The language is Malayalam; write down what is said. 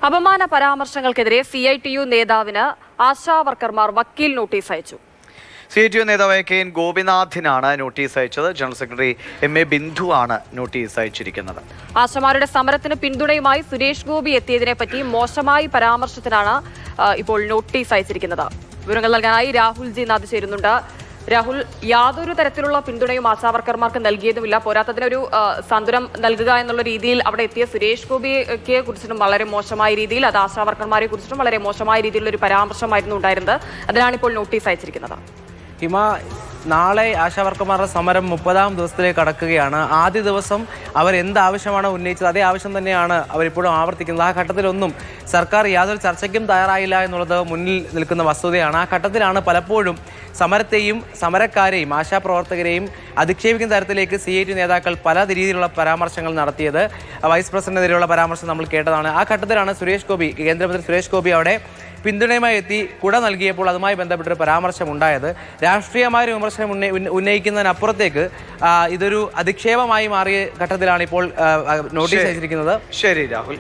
അപമാന പരാമർശങ്ങൾക്കെതിരെ CITU നേതാവിന് ആശാവർക്കർമാർ വക്കീൽ നോട്ടീസ് അയച്ചു. CITU നേതാവായ KN ഗോപിനാഥിനാണ് നോട്ടീസ് അയച്ചത്. ജനറൽ സെക്രട്ടറി MA ബിന്ദു ആണ് നോട്ടീസ് അയച്ചിരിക്കുന്നത്. ആശമാരുടെ സമരത്തിന് പിന്തുണയുമായി സുരേഷ് ഗോപി എത്തിയതിനെ പറ്റി മോശമായി പരാമർശത്തിനാണ് ഇപ്പോൾ നോട്ടീസ് അയച്ചിരിക്കുന്നത്. വിവരങ്ങൾ നൽകാനായി രാഹുൽ ജി നാഥ് ചേരുന്നുണ്ട്. രാഹുൽ, യാതൊരു തരത്തിലുള്ള പിന്തുണയും ആശാവർക്കർമാർക്ക് നൽകിയതുമില്ല. പോരാത്തതിനൊരു സാന്ത്വനം നൽകുക എന്നുള്ള രീതിയിൽ അവിടെ എത്തിയ സുരേഷ് ഗോപിയെ കുറിച്ചിട്ടും വളരെ മോശമായ രീതിയിൽ, അത് ആശാവർക്കർമാരെ കുറിച്ചിട്ടും വളരെ മോശമായ രീതിയിലുള്ള ഒരു പരാമർശമായിരുന്നു ഉണ്ടായിരുന്നത്. അതിനാണ് ഇപ്പോൾ നോട്ടീസ് അയച്ചിരിക്കുന്നത്. ഹിമ, നാളെ ആശാവർക്കർമാരുടെ സമരം 30-ാം ദിവസത്തിലേക്ക് കടക്കുകയാണ്. ആദ്യ ദിവസം അവർ എന്താവശ്യമാണ് ഉന്നയിച്ചത് അതേ ആവശ്യം തന്നെയാണ് അവരിപ്പോഴും ആവർത്തിക്കുന്നത്. ആ ഘട്ടത്തിലൊന്നും സർക്കാർ യാതൊരു ചർച്ചയ്ക്കും തയ്യാറായില്ല എന്നുള്ളത് മുന്നിൽ നിൽക്കുന്ന വസ്തുതയാണ്. ആ ഘട്ടത്തിലാണ് പലപ്പോഴും സമരത്തെയും സമരക്കാരെയും ആശാപ്രവർത്തകരെയും അധിക്ഷേപിക്കുന്ന തരത്തിലേക്ക് CITU നേതാക്കൾ പല രീതിയിലുള്ള പരാമർശങ്ങൾ നടത്തിയത്. വൈസ് പ്രസിഡന്റിനെതിരെയുള്ള പരാമർശം നമ്മൾ കേട്ടതാണ്. ആ ഘട്ടത്തിലാണ് സുരേഷ് ഗോപി, കേന്ദ്രമന്ത്രി സുരേഷ് ഗോപി അവിടെ പിന്തുണയുമായി എത്തി കുട നൽകിയപ്പോൾ അതുമായി ബന്ധപ്പെട്ടൊരു പരാമർശം ഉണ്ടായത്. രാഷ്ട്രീയമായ ഒരു വിമർശനം ഉന്നയിക്കുന്നതിനപ്പുറത്തേക്ക് ഇതൊരു അധിക്ഷേപമായി മാറിയ ഘട്ടത്തിലാണ് ഇപ്പോൾ നോട്ടീസ് അയച്ചിരിക്കുന്നത്. ശരി രാഹുൽ.